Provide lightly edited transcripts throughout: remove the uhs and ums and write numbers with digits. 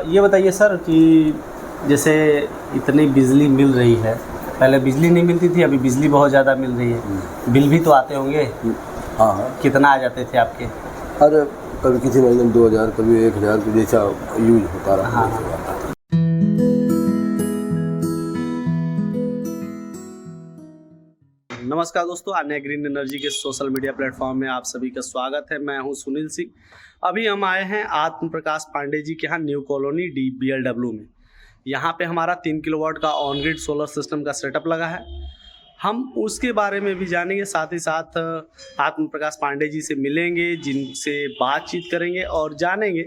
ये बताइए सर कि जैसे इतनी बिजली मिल रही है, पहले बिजली नहीं मिलती थी, अभी बिजली बहुत ज़्यादा मिल रही है, बिल भी तो आते होंगे। हाँ, कितना आ जाते थे आपके? अरे कभी किसी महीने में 2000, कभी 1000, तो जैसा यूज होता रहा। हाँ। नमस्कार दोस्तों, अन्य ग्रीन एनर्जी के सोशल मीडिया प्लेटफॉर्म में आप सभी का स्वागत है। मैं हूं सुनील सिंह। अभी हम आए हैं आत्म प्रकाश पांडे जी के यहाँ न्यू कॉलोनी BLW में। यहाँ पे हमारा 3 किलोवाट का ऑन ग्रिड सोलर सिस्टम का सेटअप लगा है। हम उसके बारे में भी जानेंगे, साथ ही साथ आत्म प्रकाश पांडे जी से मिलेंगे, जिनसे बातचीत करेंगे और जानेंगे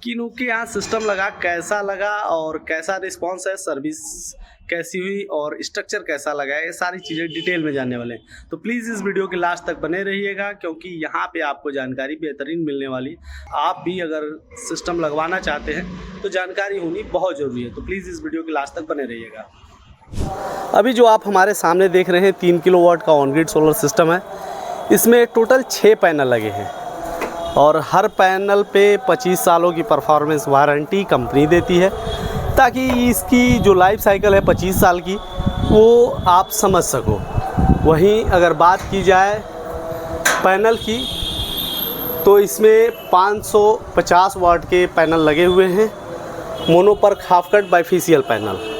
कि इनके यहाँ सिस्टम लगा कैसा लगा और कैसा रिस्पॉन्स है, सर्विस कैसी हुई और स्ट्रक्चर कैसा लगा है, ये सारी चीज़ें डिटेल में जानने वाले हैं। तो प्लीज़ इस वीडियो के लास्ट तक बने रहिएगा, क्योंकि यहाँ पे आपको जानकारी बेहतरीन मिलने वाली। आप भी अगर सिस्टम लगवाना चाहते हैं तो जानकारी होनी बहुत ज़रूरी है, तो प्लीज़ इस वीडियो के लास्ट तक बने रहिएगा। अभी जो आप हमारे सामने देख रहे हैं 3 किलोवाट का ऑन ग्रिड सोलर सिस्टम है। इसमें टोटल 6 पैनल लगे हैं और हर पैनल पे 25 सालों की परफॉर्मेंस वारंटी कंपनी देती है, ताकि इसकी जो लाइफ साइकिल है 25 साल की वो आप समझ सको। वहीं अगर बात की जाए पैनल की, तो इसमें 550 वाट के पैनल लगे हुए हैं, mono PERC half cut bifacial panel.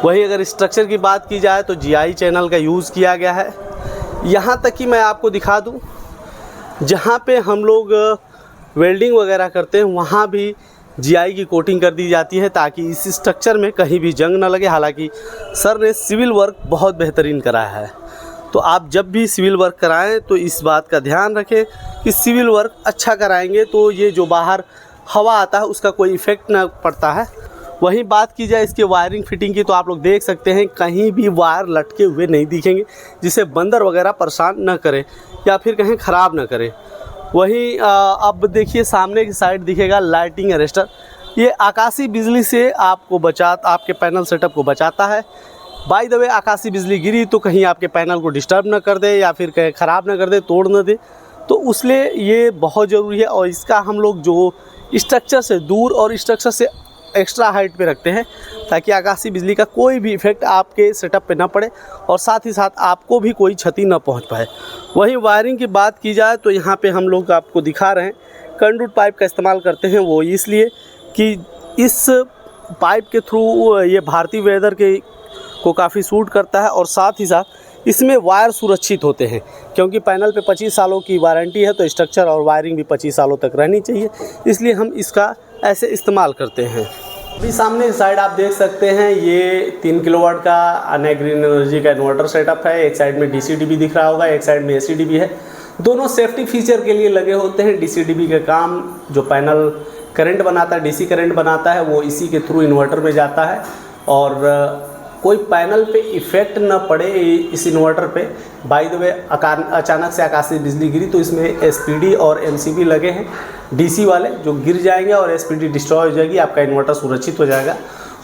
वहीं अगर स्ट्रक्चर की बात की जाए तो GI चैनल का यूज़ किया गया है। यहाँ तक कि मैं आपको दिखा दूँ, जहाँ पे हम लोग वेल्डिंग वगैरह करते हैं वहाँ भी GI की कोटिंग कर दी जाती है, ताकि इस स्ट्रक्चर में कहीं भी जंग न लगे। हालांकि सर ने सिविल वर्क बहुत बेहतरीन कराया है, तो आप जब भी सिविल वर्क कराएं तो इस बात का ध्यान रखें कि सिविल वर्क अच्छा कराएंगे तो ये जो बाहर हवा आता है उसका कोई इफ़ेक्ट ना पड़ता है। वहीं बात की जाए इसके वायरिंग फिटिंग की, तो आप लोग देख सकते हैं कहीं भी वायर लटके हुए नहीं दिखेंगे, जिससे बंदर वगैरह परेशान न करे या फिर कहीं ख़राब ना करे। वहीं अब देखिए सामने की साइड दिखेगा लाइटिंग अरेस्टर। ये आकाशीय बिजली से आपके पैनल सेटअप को बचाता है। बाय द वे, आकाशीय बिजली गिरी तो कहीं आपके पैनल को डिस्टर्ब ना कर दे या फिर कहीं ख़राब ना कर दे, तोड़ ना दे, तो उसलिए ये बहुत ज़रूरी है। और इसका हम लोग जो स्ट्रक्चर से दूर और स्ट्रक्चर से एक्स्ट्रा हाइट पे रखते हैं, ताकि आकाशीय बिजली का कोई भी इफेक्ट आपके सेटअप पे ना पड़े और साथ ही साथ आपको भी कोई क्षति ना पहुंच पाए। वहीं वायरिंग की बात की जाए तो यहाँ पे हम लोग आपको दिखा रहे हैं कंडक्ट पाइप का इस्तेमाल करते हैं। वो इसलिए कि इस पाइप के थ्रू ये भारतीय वेदर को काफ़ी सूट करता है और साथ ही साथ इसमें वायर सुरक्षित होते हैं, क्योंकि पैनल पे 25 सालों की वारंटी है, तो स्ट्रक्चर और वायरिंग भी 25 सालों तक रहनी चाहिए, इसलिए हम इसका ऐसे इस्तेमाल करते हैं। अभी सामने की साइड आप देख सकते हैं, ये 3 किलोवाट का अन्य ग्रीन एनर्जी का इन्वर्टर सेटअप है। एक साइड में DC-DB दिख रहा होगा, एक साइड में AC-DB है। दोनों सेफ्टी फीचर के लिए लगे होते हैं। DC-DB का काम जो पैनल करंट बनाता है, DC करंट बनाता है, वो इसी के थ्रू इन्वर्टर में जाता है और कोई पैनल पे इफ़ेक्ट ना पड़े इस इन्वर्टर पे। बाय द वे, अचानक से आकाशीय बिजली गिरी तो इसमें SPD और MCB लगे हैं DC वाले, जो गिर जाएंगे और SPD डिस्ट्रॉय हो जाएगी, आपका इन्वर्टर सुरक्षित हो जाएगा।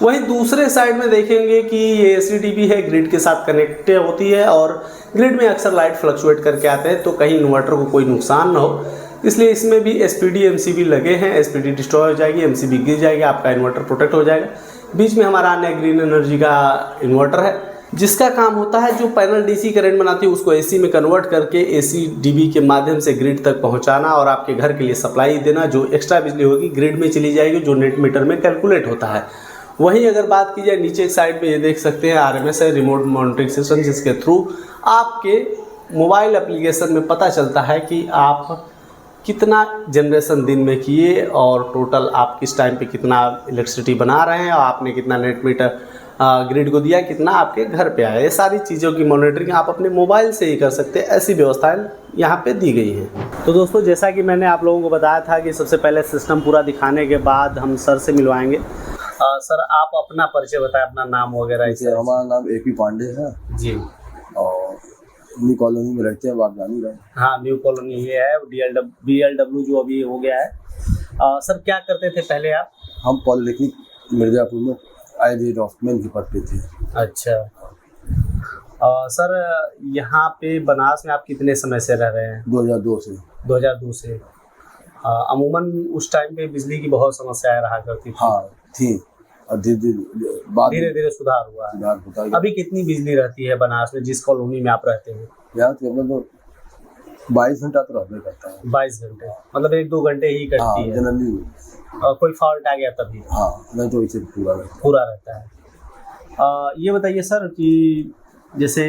वहीं दूसरे साइड में देखेंगे कि ये AC-DB है, ग्रिड के साथ कनेक्ट होती है और ग्रिड में अक्सर लाइट फ्लक्चुएट करके आते हैं, तो कहीं इन्वर्टर को कोई नुकसान ना हो, इसलिए इसमें भी SPD MCB लगे हैं। SPD डिस्ट्रॉय हो जाएगी, MCB गिर जाएगी, आपका इन्वर्टर प्रोटेक्ट हो जाएगा। बीच में हमारा अन्य ग्रीन एनर्जी का इन्वर्टर है, जिसका काम होता है जो पैनल DC करंट बनाती है उसको AC में कन्वर्ट करके AC-DB के माध्यम से ग्रिड तक पहुंचाना और आपके घर के लिए सप्लाई देना। जो एक्स्ट्रा बिजली होगी ग्रिड में चली जाएगी, जो नेट मीटर में कैलकुलेट होता है। वहीं अगर बात की जाए नीचे एक साइड में, ये देख सकते हैं RMS है, रिमोट मॉनिटरिंग सिस्टम, जिसके थ्रू आपके मोबाइल एप्लीकेशन में पता चलता है कि आप कितना जनरेशन दिन में किए और टोटल आप किस टाइम पे कितना इलेक्ट्रिसिटी बना रहे हैं और आपने कितना नेट मीटर ग्रिड को दिया, कितना आपके घर पे आया। ये सारी चीज़ों की मॉनिटरिंग आप अपने मोबाइल से ही कर सकते हैं, ऐसी व्यवस्थाएं यहाँ पे दी गई हैं। तो दोस्तों, जैसा कि मैंने आप लोगों को बताया था कि सबसे पहले सिस्टम पूरा दिखाने के बाद हम सर से मिलवाएंगे। सर, आप अपना परिचय बताएं, अपना नाम वगैरह। हमारा नाम AP पांडे है जी, और न्यू कॉलोनी में रहते हैं, बागवानी में। हाँ, न्यू कॉलोनी ये है, BLW जो अभी हो गया है। सर, क्या करते थे पहले आप? हम पॉलिटेक्निक मिर्ज़ापुर में एज ए ड्राफ्टमैन के पद पे थे। अच्छा। सर, यहाँ पे बनारस में आप कितने समय से रह रहे हैं? 2002 से। 2002 से। अमूमन उस टाइम पे बिजली की बहुत समस्याएं रहा करती थी। हाँ थी, और धीरे धीरे सुधार हुआ है। सुधार होता गया। अभी कितनी बिजली रहती है बनारस में, जिस कॉलोनी में आप रहते हैं? यहाँ तो 22 घंटा तो रहबे करता है। 22 घंटे, मतलब 1-2 घंटे ही हाँ कटती है। जनरली। कोई फॉल्ट आ गया तभी हाँ, नहीं तो इसे पूरा रहता है। ये बताइए सर कि जैसे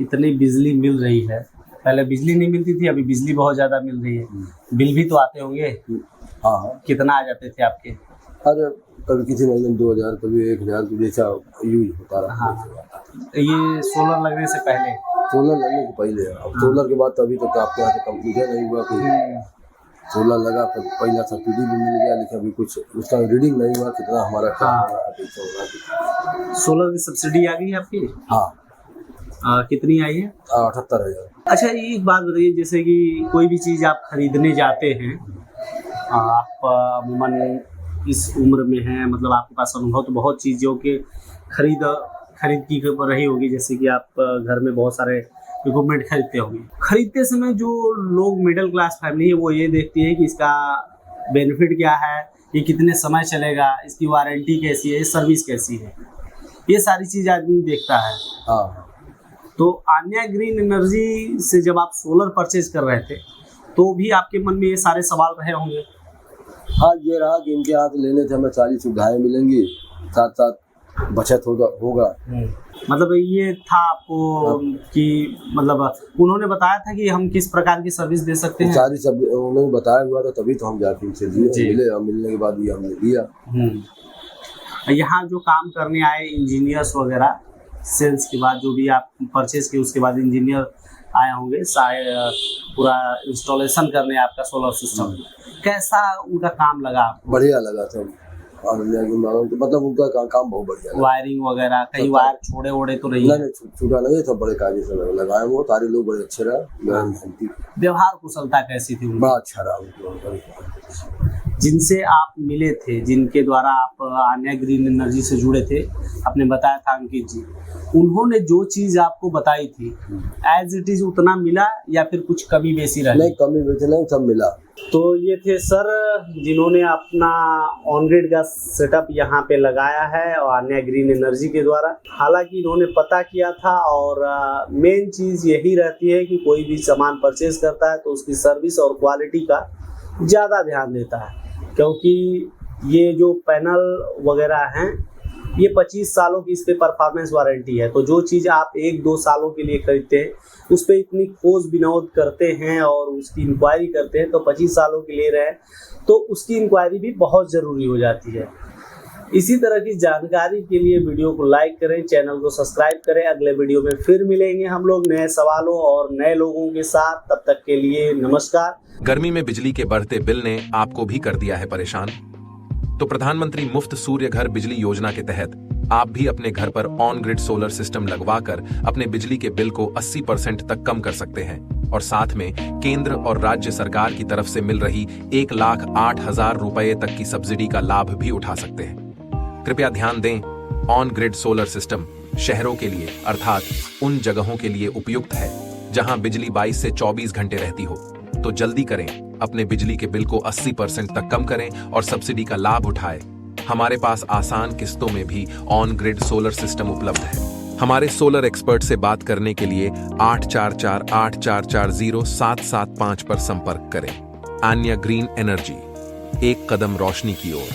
इतनी बिजली मिल रही है, पहले बिजली नहीं मिलती थी, अभी बिजली बहुत ज़्यादा मिल रही है, बिल भी तो आते होंगे? हाँ। कितना आ जाते थे आपके? अरे कभी किसी महीने में 2000, कभी 1000, तो जैसा यूज होता रहा। हाँ, ये सोलर लगने से पहले? सोलर लगने से पहले। अब सोलर के बाद तो अभी तक आपके यहाँ से कंप्लीट नहीं हुआ कोई। सोलर लगा तो पहला सब्सिडी भी मिल गया, लेकिन अभी कुछ उसका रीडिंग नहीं हुआ कितना हमारा क्या होगा। सोलर की सब्सिडी आ गई आपकी? हाँ। कितनी आई है? 78,000। अच्छा, एक बात बताइए, जैसे कि कोई भी चीज़ आप खरीदने जाते हैं, आप अमूमन इस उम्र में हैं, मतलब आपके पास अनुभव तो बहुत चीज़ों के खरीद की रही होगी, जैसे कि आप घर में बहुत सारे इक्विपमेंट खरीदते होंगे। खरीदते समय जो लोग मिडिल क्लास फैमिली है वो ये देखती है कि इसका बेनिफिट क्या है, ये कितने समय चलेगा, इसकी वारंटी कैसी है, सर्विस कैसी है, ये सारी चीज़ आदमी देखता है। हाँ। तो आन्या ग्रीन एनर्जी से जब आप सोलर परचेज कर रहे थे तो भी आपके मन में ये सारे सवाल रहे होंगे? हाँ, ये रहा कि इनके हाथ लेने से हमें सारी सुविधाएं मिलेंगी, साथ साथ बचत होगा। मतलब ये था आपको कि मतलब उन्होंने बताया था कि हम किस प्रकार की सर्विस दे सकते हैं? सारी सब उन्होंने बताया हुआ था, तभी तो हम जाके इनसे मिले, और मिलने के बाद ये हमने लिया। यहाँ जो काम करने आए इंजीनियर्स वगैरह, सेल्स के बाद जो भी आप परचेज किए उसके बाद इंजीनियर आए होंगे पूरा इंस्टॉलेशन करने आपका सोलर सिस्टम, कैसा उनका काम लगा आपको? बढ़िया लगा था, मतलब उनका काम बहुत बढ़िया लगा। वायरिंग वगैरह कई वायर छोड़े ओड़े तो नहीं? छूटा नहीं, सब बड़े कायदे से लगाए वो, सारे लोग बड़े अच्छे रहे। व्यवहार कुशलता कैसी थी? बड़ा अच्छा रहा। जिनसे आप मिले थे, जिनके द्वारा आप आन्या ग्रीन एनर्जी से जुड़े थे, आपने बताया था अंकित जी, उन्होंने जो चीज़ आपको बताई थी एज इट इज उतना मिला या फिर कुछ कमी बेसी रही? नहीं, कमी बेसी नहीं, सब मिला। तो ये थे सर जिन्होंने अपना ऑन ग्रिड का सेटअप यहाँ पे लगाया है और आन्या ग्रीन एनर्जी के द्वारा। हालांकि इन्होंने पता किया था, और मेन चीज़ यही रहती है कि कोई भी सामान परचेज करता है तो उसकी सर्विस और क्वालिटी का ज़्यादा ध्यान देता है, क्योंकि ये जो पैनल वगैरह हैं ये 25 सालों की इस पर परफॉर्मेंस वारंटी है। तो जो चीज़ आप 1-2 सालों के लिए खरीदते हैं उस पर इतनी खोज बिनौद करते हैं और उसकी इंक्वायरी करते हैं, तो 25 सालों के लिए रहे तो उसकी इंक्वायरी भी बहुत ज़रूरी हो जाती है। इसी तरह की जानकारी के लिए वीडियो को लाइक करें, चैनल को सब्सक्राइब करें। अगले वीडियो में फिर मिलेंगे हम लोग नए सवालों और नए लोगों के साथ। तब तक के लिए नमस्कार। गर्मी में बिजली के बढ़ते बिल ने आपको भी कर दिया है परेशान? तो प्रधानमंत्री मुफ्त सूर्य घर बिजली योजना के तहत आप भी अपने घर पर ऑन ग्रिड सोलर सिस्टम लगवाकर अपने बिजली के बिल को 80% तक कम कर सकते हैं, और साथ में केंद्र और राज्य सरकार की तरफ से मिल रही 1,08,000 रुपए तक की सब्सिडी का लाभ भी उठा सकते हैं। कृपया ध्यान दें, ऑन ग्रिड सोलर सिस्टम शहरों के लिए अर्थात उन जगहों के लिए उपयुक्त है जहां बिजली 22 से 24 घंटे रहती हो। तो जल्दी करें, अपने बिजली के बिल को 80% तक कम करें और सब्सिडी का लाभ उठाएं। हमारे पास आसान किस्तों में भी ऑन ग्रिड सोलर सिस्टम उपलब्ध है। हमारे सोलर एक्सपर्ट से बात करने के लिए 8448440775 पर संपर्क करें। आन्या ग्रीन एनर्जी, एक कदम रोशनी की ओर।